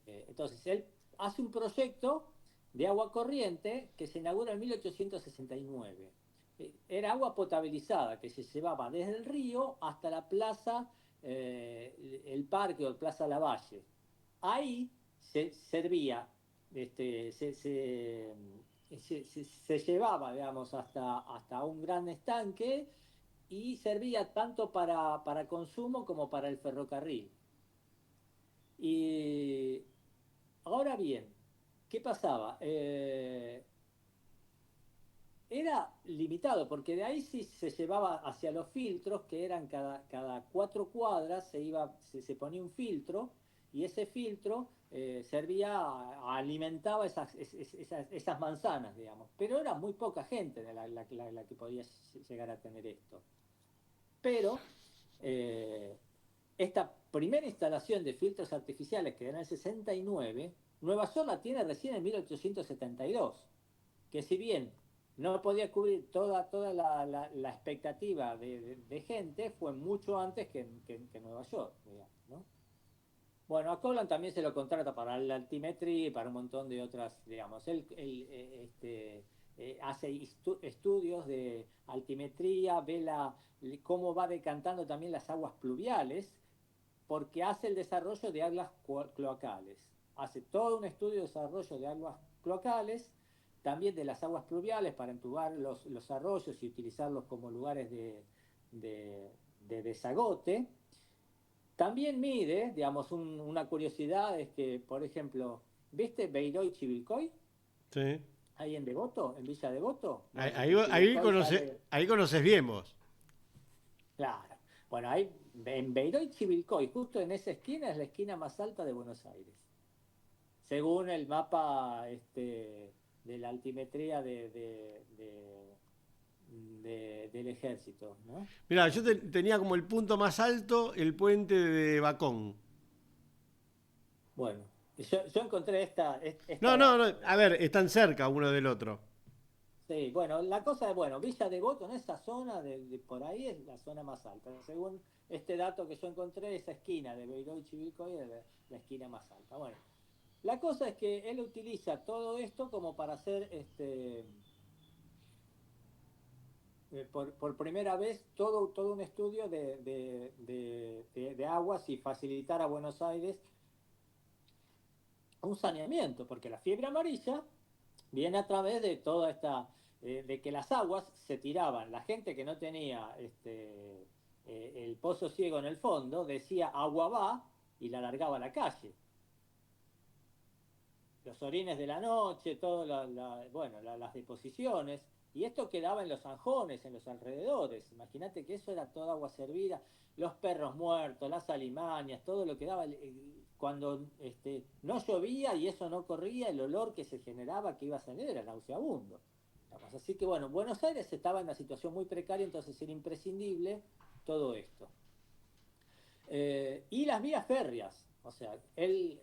Speaker 2: Entonces, él hace un proyecto de agua corriente que se inaugura en 1869. Era agua potabilizada que se llevaba desde el río hasta la plaza, el parque o plaza Lavalle. Ahí se servía, se llevaba, digamos, hasta un gran estanque y servía tanto para consumo como para el ferrocarril. Y ahora bien, ¿qué pasaba? Era limitado, porque de ahí sí se llevaba hacia los filtros, que eran cada 4 cuadras se ponía un filtro, y ese filtro alimentaba esas manzanas, digamos. Pero era muy poca gente la que podía llegar a tener esto. Pero esta primera instalación de filtros artificiales, que era en el 69, Nueva York la tiene recién en 1872, que si bien no podía cubrir toda la expectativa de gente, fue mucho antes que Nueva York, digamos, ¿no? Bueno, a Coblan también se lo contrata para la altimetría y para un montón de otras, digamos. Él hace estudios de altimetría, ve cómo va decantando también las aguas pluviales, porque hace el desarrollo de aguas cloacales. Hace todo un estudio de desarrollo de aguas cloacales, también de las aguas pluviales para entubar los arroyos y utilizarlos como lugares de desagote. También mide, digamos, una curiosidad es que, por ejemplo, ¿viste Beiró y Chivilcoy?
Speaker 1: Sí.
Speaker 2: Ahí en Devoto, en Villa Devoto. Bueno,
Speaker 1: Ahí conoces bien vos.
Speaker 2: Claro. Bueno, ahí en Beiró y Chivilcoy, justo en esa esquina, es la esquina más alta de Buenos Aires. Según el mapa de la altimetría del ejército, ¿no?
Speaker 1: Mirá, yo tenía como el punto más alto el puente de Bacón.
Speaker 2: Bueno, yo encontré esta
Speaker 1: No, no, no,
Speaker 2: data,
Speaker 1: a ver, están cerca uno del otro.
Speaker 2: Sí, bueno, la cosa es, bueno, Villa Devoto en esa zona, por ahí es la zona más alta. Según este dato que yo encontré, esa esquina de Beiró y Chivilcoy es la esquina más alta. Bueno, la cosa es que él utiliza todo esto como para hacer, por primera vez, todo un estudio de aguas y facilitar a Buenos Aires un saneamiento, porque la fiebre amarilla viene a través de toda esta, de que las aguas se tiraban. La gente que no tenía el pozo ciego en el fondo decía agua va y la largaba a la calle. Los orines de la noche, todas las deposiciones, y esto quedaba en los zanjones, en los alrededores. Imagínate que eso era toda agua servida, los perros muertos, las alimañas, todo lo que daba. Cuando no llovía y eso no corría, el olor que se generaba, que iba a salir, era nauseabundo. Así que bueno, Buenos Aires estaba en una situación muy precaria, entonces era imprescindible todo esto. Y las vías férreas, o sea, él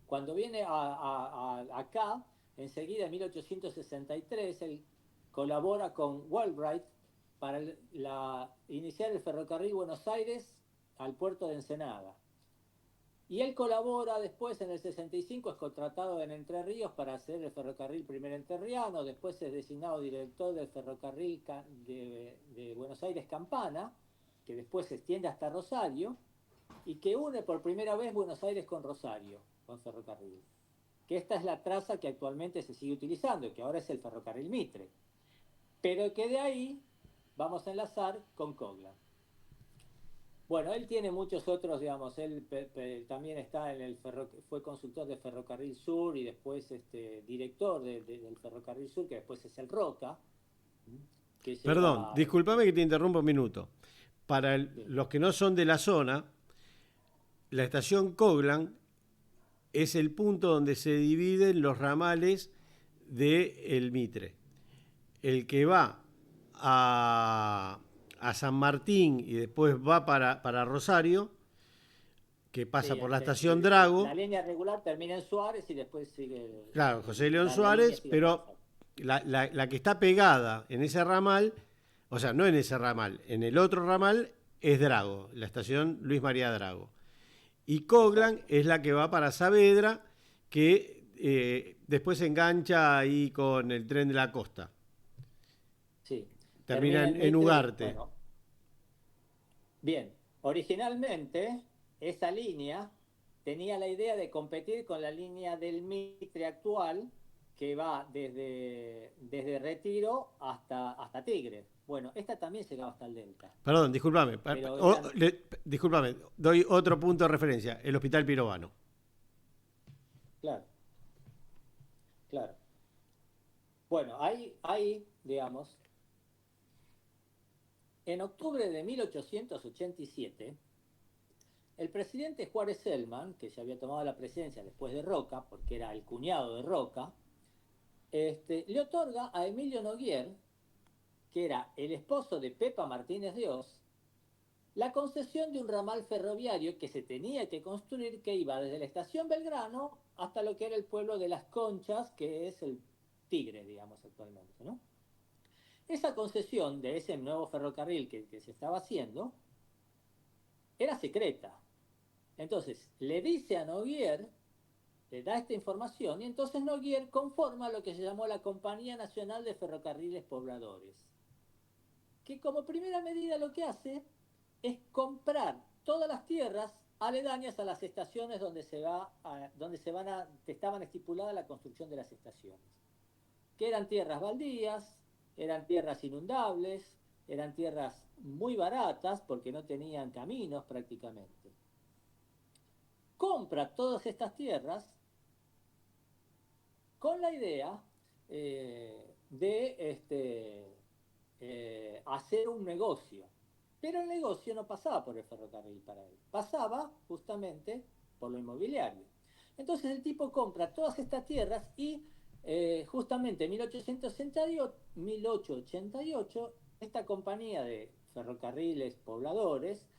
Speaker 2: cuando viene acá, enseguida en 1863, él colabora con Wheelwright para iniciar el ferrocarril Buenos Aires al puerto de Ensenada. Y él colabora después, en el 65, es contratado en Entre Ríos para hacer el ferrocarril primero entrerriano, después es designado director del ferrocarril de Buenos Aires Campana, que después se extiende hasta Rosario, y que une por primera vez Buenos Aires con Rosario, con ferrocarril. Que esta es la traza que actualmente se sigue utilizando, que ahora es el ferrocarril Mitre. Pero que de ahí vamos a enlazar con Coglan. Bueno, él tiene muchos otros, digamos, él también está en fue consultor de Ferrocarril Sur y después director del Ferrocarril Sur, que después es el Roca, que
Speaker 1: Perdón,
Speaker 2: lleva,
Speaker 1: discúlpame que te interrumpa un minuto. Para
Speaker 2: bien,
Speaker 1: los que no son de la zona, la estación Coglan es el punto donde se dividen los ramales del Mitre. El que va a San Martín y después va para Rosario, que pasa
Speaker 2: sí,
Speaker 1: por la estación Drago,
Speaker 2: la línea regular termina en Suárez y después sigue,
Speaker 1: claro, José León
Speaker 2: la línea
Speaker 1: Suárez,
Speaker 2: sigue hasta
Speaker 1: pero
Speaker 2: Rosario.
Speaker 1: la que está pegada en ese ramal, o sea, no en ese ramal, en el otro ramal es Drago, la estación Luis María Drago. Y Coglan
Speaker 2: Exacto,
Speaker 1: es la que va para Saavedra, que después se engancha ahí con el tren de la costa.
Speaker 2: sí.
Speaker 1: Termina
Speaker 2: Termina en
Speaker 1: en
Speaker 2: Mitre,
Speaker 1: Ugarte.
Speaker 2: bueno, bien. Originalmente, esa línea tenía la idea de competir con la línea del Mitre actual, que va desde Retiro hasta Tigre. Bueno, esta también llegaba hasta el Delta,
Speaker 1: Perdón, discúlpame.
Speaker 2: pero eran,
Speaker 1: Discúlpame, doy otro punto de referencia. El Hospital Pirovano.
Speaker 2: claro, claro. Bueno, digamos, en octubre de 1887, el presidente Juárez Selman, que ya había tomado la presidencia después de Roca, porque era el cuñado de Roca, le otorga a Emilio Noguer, que era el esposo de Pepa Martínez de Oz, la concesión de un ramal ferroviario que se tenía que construir, que iba desde la estación Belgrano hasta lo que era el pueblo de Las Conchas, que es el Tigre, digamos, actualmente, ¿no? Esa concesión de ese nuevo ferrocarril que se estaba haciendo era secreta. Entonces, le dice a Noguer, le da esta información, y entonces Noguer conforma lo que se llamó la Compañía Nacional de Ferrocarriles Pobladores, que como primera medida lo que hace es comprar todas las tierras aledañas a las estaciones que estaban estipulada la construcción de las estaciones, que eran tierras baldías, eran tierras inundables, eran tierras muy baratas porque no tenían caminos prácticamente. Compra todas estas tierras con la idea de hacer un negocio. Pero el negocio no pasaba por el ferrocarril para él, pasaba justamente por lo inmobiliario. Entonces el tipo compra todas estas tierras y justamente en 1888 esta compañía de ferrocarriles pobladores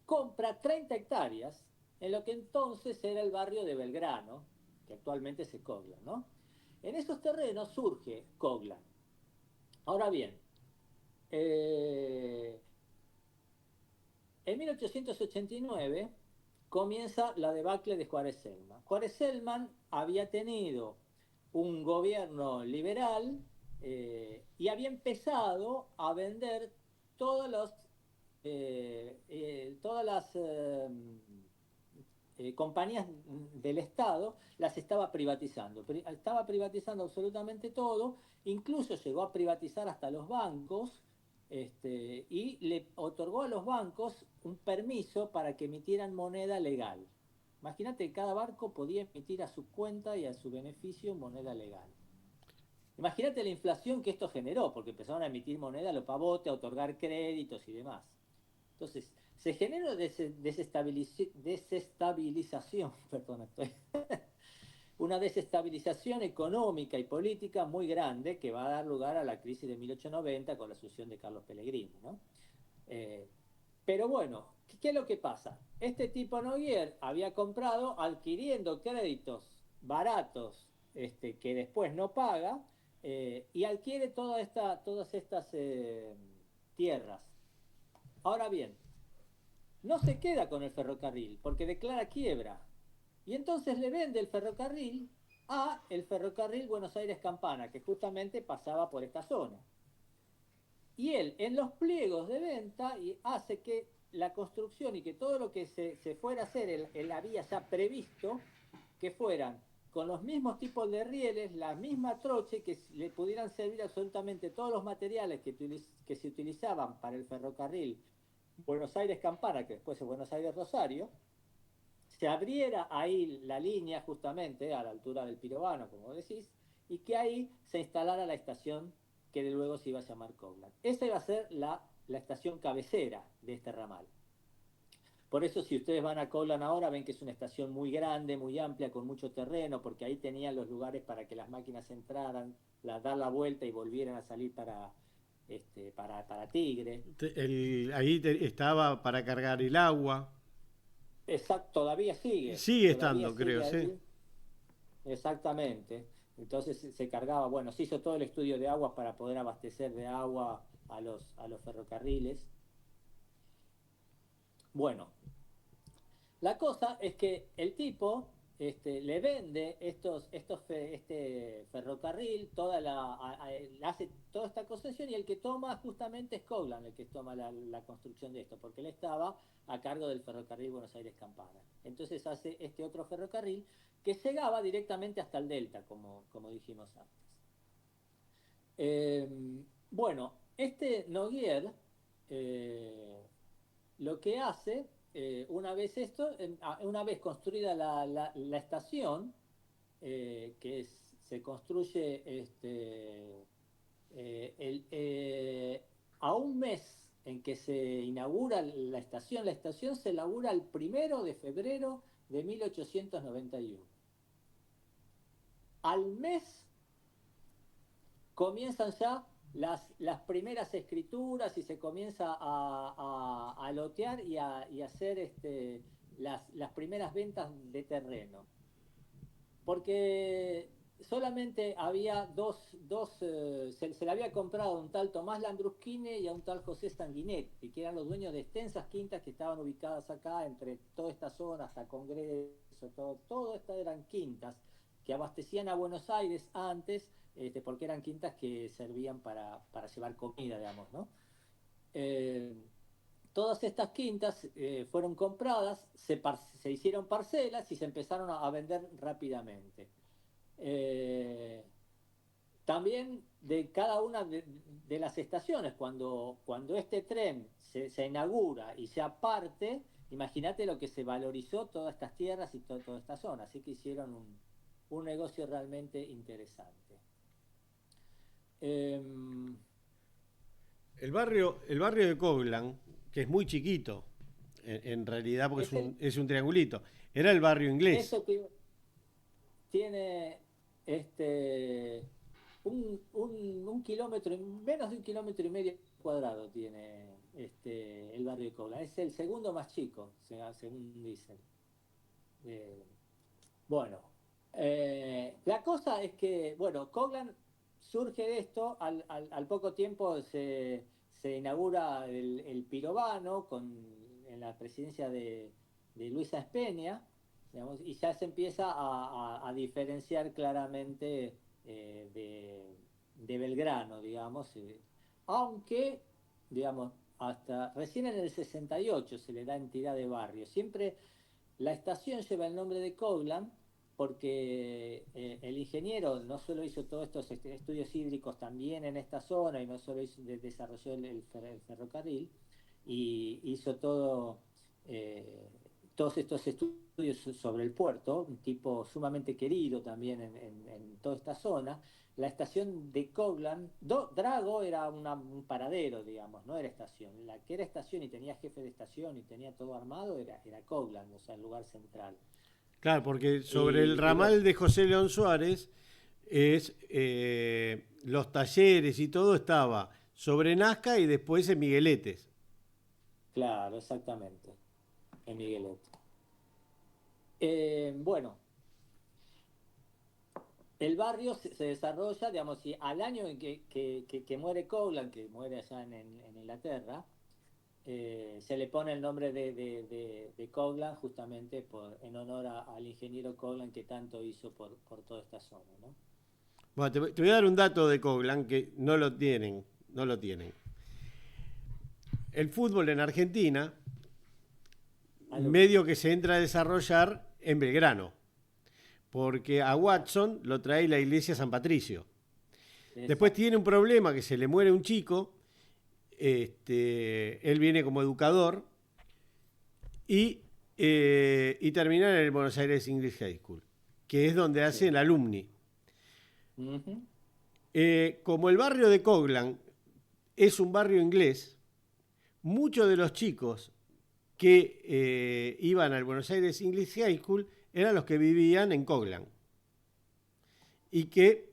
Speaker 2: compra 30 hectáreas en lo que entonces era el barrio de Belgrano, que actualmente es Coglan, ¿no? En esos terrenos surge Coglan. Ahora bien, eh, en 1889 comienza la debacle de Juárez Selman. Juárez Selman había tenido un gobierno liberal y había empezado a vender todos los, todas las compañías del Estado, las estaba privatizando. Estaba privatizando absolutamente todo, incluso llegó a privatizar hasta los bancos, y le otorgó a los bancos un permiso para que emitieran moneda legal. Imagínate que cada banco podía emitir a su cuenta y a su beneficio moneda legal. Imagínate la inflación que esto generó, porque empezaron a emitir moneda a lo pavote, a otorgar créditos y demás. Entonces, se genera desestabilización, perdón, una desestabilización económica y política muy grande que va a dar lugar a la crisis de 1890 con la asunción de Carlos Pellegrini, ¿no? Eh, pero bueno, ¿qué es lo que pasa? Este tipo Noguer había comprado adquiriendo créditos baratos que después no paga y adquiere todas estas tierras. Ahora bien, no se queda con el ferrocarril porque declara quiebra y entonces le vende el ferrocarril a el ferrocarril Buenos Aires-Campana, que justamente pasaba por esta zona. Y él en los pliegos de venta hace que la construcción y que todo lo que se fuera a hacer, él había ya previsto que fueran con los mismos tipos de rieles, la misma troche, que le pudieran servir absolutamente todos los materiales que se utilizaban para el ferrocarril Buenos Aires-Campana, que después es Buenos Aires-Rosario, se abriera ahí la línea justamente a la altura del Pirobano, como decís, y que ahí se instalara la estación que de luego se iba a llamar Coglan. Esa iba a ser la estación cabecera de este ramal. Por eso si ustedes van a Coglan ahora ven que es una estación muy grande, muy amplia, con mucho terreno, porque ahí tenían los lugares para que las máquinas entraran, dar la vuelta y volvieran a salir para Tigre.
Speaker 1: Ahí estaba para cargar el agua.
Speaker 2: Exacto,
Speaker 1: Sigue
Speaker 2: todavía
Speaker 1: estando, creo,
Speaker 2: sigue
Speaker 1: sí.
Speaker 2: ahí. Exactamente. Entonces se cargaba, bueno, se hizo todo el estudio de aguas para poder abastecer de agua a los ferrocarriles. Bueno, la cosa es que el tipo le vende este ferrocarril, hace toda esta concesión y el que toma justamente es Coglan, el que toma la construcción de esto, porque él estaba a cargo del ferrocarril Buenos Aires-Campana. Entonces hace este otro ferrocarril que llegaba directamente hasta el Delta, como dijimos antes. Eh, bueno, este Noguier eh, lo que hace, una vez una vez construida la estación, se construye a un mes en que se inaugura la estación se inaugura el 1 de febrero de 1891. Al mes comienzan ya las primeras escrituras y se comienza a lotear y hacer las primeras ventas de terreno. Porque solamente había se le había comprado a un tal Tomás Landrusquine y a un tal José Sanguinetti, que eran los dueños de extensas quintas que estaban ubicadas acá, entre toda esta zona, hasta Congreso, todo esto eran quintas que abastecían a Buenos Aires antes, porque eran quintas que servían para llevar comida, digamos, ¿no? Eh, Todas estas quintas fueron compradas, se hicieron parcelas y se empezaron a vender rápidamente. Eh, También de cada una de las estaciones, cuando este tren se inaugura y se aparte, imagínate lo que se valorizó todas estas tierras y toda esta zona. Así que hicieron un negocio realmente interesante. Eh,
Speaker 1: El barrio de Coglan, que es muy chiquito, en realidad porque es
Speaker 2: es
Speaker 1: un,
Speaker 2: el,
Speaker 1: es un triangulito, era el barrio inglés.
Speaker 2: eso que tiene un kilómetro, menos de 1,5 kilómetros cuadrado tiene el barrio de Coglan. Es el segundo más chico, según dicen. Eh, bueno, la cosa es que, bueno, Coglan surge de esto, al poco tiempo se inaugura el Pirobano en la presidencia de Luisa Espeña, digamos, y ya se empieza a diferenciar claramente de Belgrano, digamos, aunque, digamos, hasta recién en el 68 se le da entidad de barrio. Siempre la estación lleva el nombre de Coglan porque el ingeniero no solo hizo todos estos estudios hídricos también en esta zona y no solo desarrolló el ferrocarril y hizo eh, todos estos estudios sobre el puerto, un tipo sumamente querido también en toda esta zona. La estación de Coglan, Drago era un paradero, digamos, no era estación. La que era estación y tenía jefe de estación y tenía todo armado era Coglan, o sea, el lugar central.
Speaker 1: Claro, porque sobre el
Speaker 2: Y bueno,
Speaker 1: ramal de José León Suárez los talleres y todo estaba sobre Nazca y después en Migueletes.
Speaker 2: claro, exactamente, en Miguelet. Bueno, el barrio se desarrolla, digamos, y al año en que muere Coglan, que muere allá en Inglaterra, se le pone el nombre de Coglan justamente en honor al ingeniero Coglan que tanto hizo por toda esta zona, ¿no?
Speaker 1: Bueno, te voy a dar un dato de Coglan que no lo tienen. El fútbol en Argentina,
Speaker 2: Algo,
Speaker 1: medio que se entra a desarrollar en Belgrano, porque a Watson lo trae la iglesia San Patricio. Después
Speaker 2: exacto.
Speaker 1: tiene un problema que se le muere un chico él viene como educador y termina en el Buenos Aires English High School, que es donde hace el alumni.
Speaker 2: Ujú.
Speaker 1: Como el barrio de Coglan es un barrio inglés, muchos de los chicos que iban al Buenos Aires English High School eran los que vivían en Coglan y que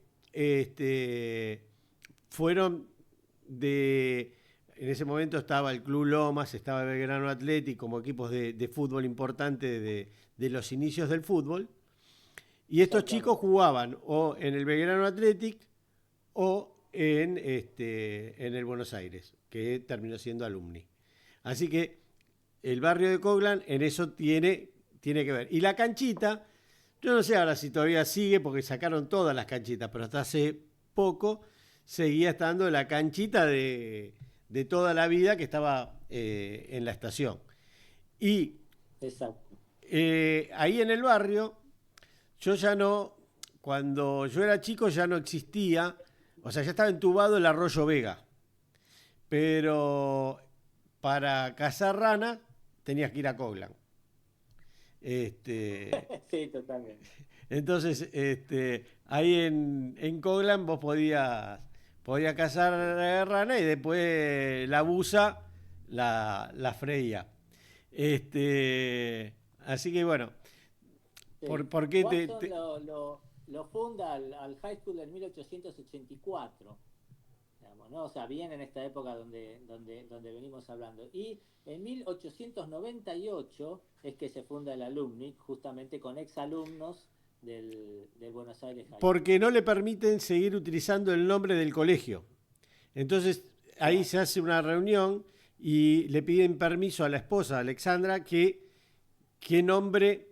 Speaker 1: fueron de... En ese momento estaba el Club Lomas, estaba el Belgrano Athletic como equipos de fútbol importantes de los inicios del fútbol. Y estos chicos jugaban o en el Belgrano Athletic o en el Buenos Aires, que terminó siendo alumni. Así que el barrio de Coglan en eso tiene que ver. Y la canchita, yo no sé ahora si todavía sigue, porque sacaron todas las canchitas, pero hasta hace poco seguía estando la canchita de toda la vida que estaba en la estación. Y ahí en el barrio, yo ya no, cuando yo era chico ya no existía, o sea, ya estaba entubado el Arroyo Vega, pero para cazar rana tenías que ir a Coglan.
Speaker 2: Sí, totalmente.
Speaker 1: Entonces, ahí en Coglan vos podías cazar rana y después la buza la freía. Así que bueno,
Speaker 2: Sí.
Speaker 1: ¿por qué
Speaker 2: Watson lo funda al high school en 1884. Digamos, ¿no? O sea, bien en esta época donde venimos hablando. Y en 1898 es que se funda el Alumni, justamente con exalumnos del Buenos Aires High School.
Speaker 1: Porque no le permiten seguir utilizando el nombre del colegio. Entonces, ahí se hace una reunión y le piden permiso a la esposa, Alexandra, qué nombre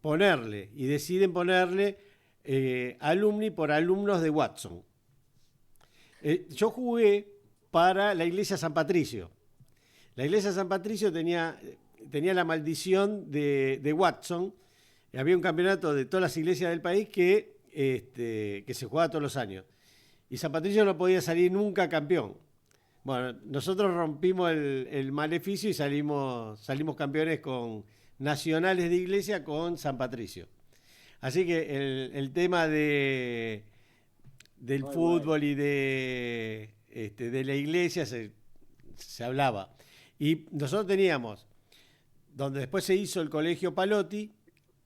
Speaker 1: ponerle. Y deciden ponerle Alumni por alumnos de Watson. Yo jugué para la iglesia San Patricio. La iglesia San Patricio tenía la maldición de Watson. Había un campeonato de todas las iglesias del país que se jugaba todos los años. Y San Patricio no podía salir nunca campeón. Bueno, nosotros rompimos el maleficio y salimos campeones con nacionales de iglesia con San Patricio. Así que el tema del
Speaker 2: Muy
Speaker 1: fútbol
Speaker 2: bueno.
Speaker 1: y de la iglesia se hablaba. Y nosotros teníamos, donde después se hizo el colegio Palotti,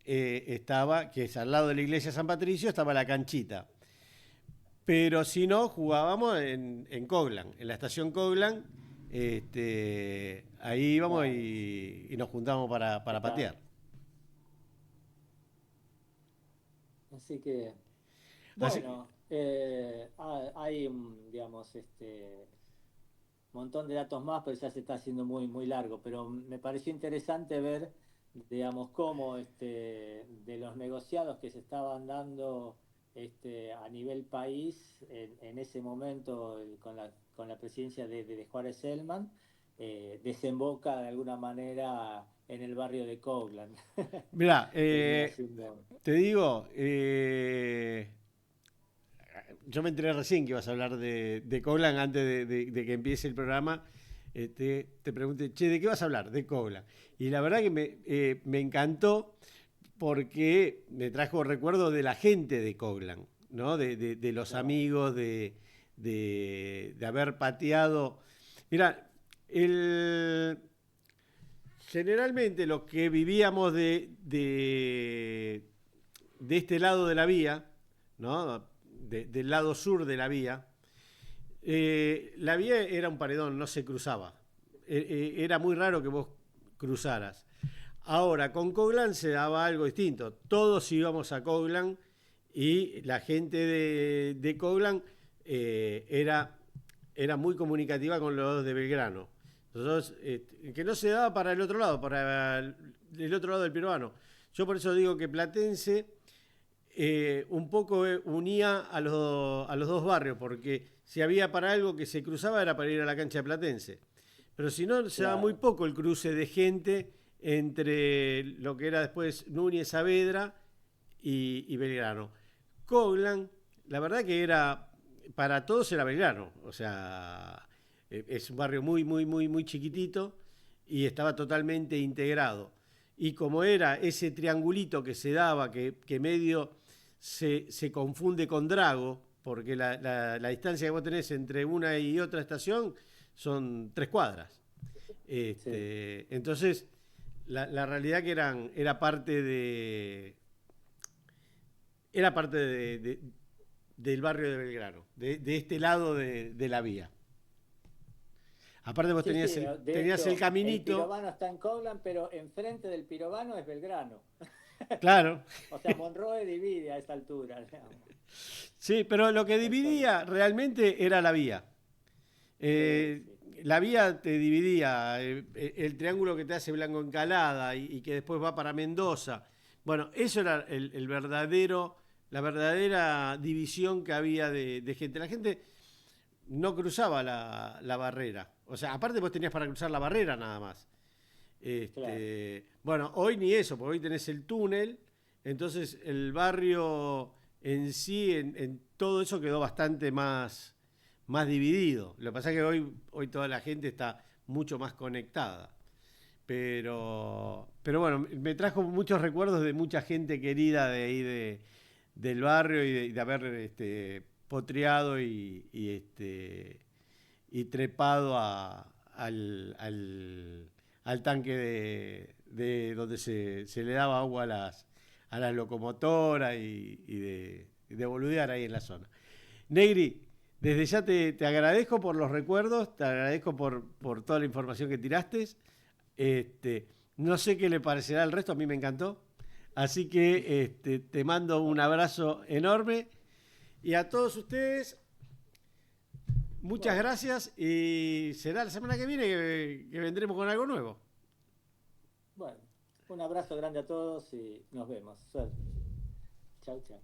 Speaker 1: estaba, que es al lado de la iglesia San Patricio, estaba la canchita. Pero si no, jugábamos en Coglan, en la estación Coglan, ahí íbamos y nos juntamos para patear.
Speaker 2: Así que,
Speaker 1: Así,
Speaker 2: bueno, hay, digamos, montón de datos más, pero ya se está haciendo muy, muy largo. Pero me pareció interesante ver, digamos, cómo de los negociados que se estaban dando a nivel país en ese momento con la presidencia de Juárez Selman, desemboca de alguna manera en el barrio de Coglan.
Speaker 1: mirá,
Speaker 2: Venía siendo...
Speaker 1: te digo, yo me enteré recién que ibas a hablar de Coglan antes de que empiece el programa. Te pregunté, che, ¿de qué vas a hablar? De Coglan. Y la verdad que me encantó porque me trajo recuerdos de la gente de Coglan, ¿no? De los amigos, de haber pateado. Mira, generalmente los que vivíamos de este lado de la vía, ¿no? Del lado sur de la vía era un paredón, no se cruzaba. Era muy raro que vos cruzaras. Ahora, con Coglan se daba algo distinto. Todos íbamos a Coglan y la gente de Coglan era muy comunicativa con los de Belgrano. Nosotros, que no se daba para el otro lado, para el otro lado del peruano. Yo por eso digo que Platense un poco unía a los dos barrios, porque si había para algo que se cruzaba era para ir a la cancha de Platense. Pero si no, se daba muy poco el cruce de gente entre lo que era después Núñez, Saavedra y Belgrano. Coglan, la verdad que era, para todos era Belgrano, o sea, Es un barrio muy, muy, muy, muy chiquitito y estaba totalmente integrado. Y como era ese triangulito que se daba, que medio se confunde con Drago, porque la distancia que vos tenés entre una y otra estación son 3 cuadras.
Speaker 2: Sí.
Speaker 1: Entonces, la realidad que era parte del barrio de Belgrano, de este lado de la vía. Aparte vos
Speaker 2: Sí, sí, de
Speaker 1: tenías el
Speaker 2: hecho, el
Speaker 1: caminito,
Speaker 2: Pirobano está en Coglan, pero enfrente del Pirobano es Belgrano.
Speaker 1: claro,
Speaker 2: O sea, Monroe divide a esa altura, digamos.
Speaker 1: sí, pero lo que
Speaker 2: Es por-
Speaker 1: dividía realmente era la vía.
Speaker 2: Sí,
Speaker 1: Eh,
Speaker 2: sí,
Speaker 1: la vía te dividía, el triángulo que te hace Blanco Encalada y que después va para Mendoza. Bueno, eso era la verdadera división que había de gente. La gente no cruzaba la barrera. O sea, aparte vos tenías para cruzar la barrera nada más.
Speaker 2: claro.
Speaker 1: Bueno, hoy ni eso, porque hoy tenés el túnel, entonces el barrio en sí, en todo eso quedó bastante más dividido. Lo que pasa es que hoy toda la gente está mucho más conectada. Pero bueno, me trajo muchos recuerdos de mucha gente querida de ahí del barrio y de haber potreado y trepado al tanque de donde se le daba agua a las locomotoras y de boludear ahí en la zona. Negri, desde ya te agradezco por los recuerdos, te agradezco por toda la información que tiraste. No sé qué le parecerá al resto, a mí me encantó. Así que te mando un abrazo enorme y a todos ustedes, muchas
Speaker 2: Bueno,
Speaker 1: gracias y será la semana que viene que vendremos con algo nuevo.
Speaker 2: bueno. Un abrazo grande a todos y nos vemos. Suerte. Chau, chau.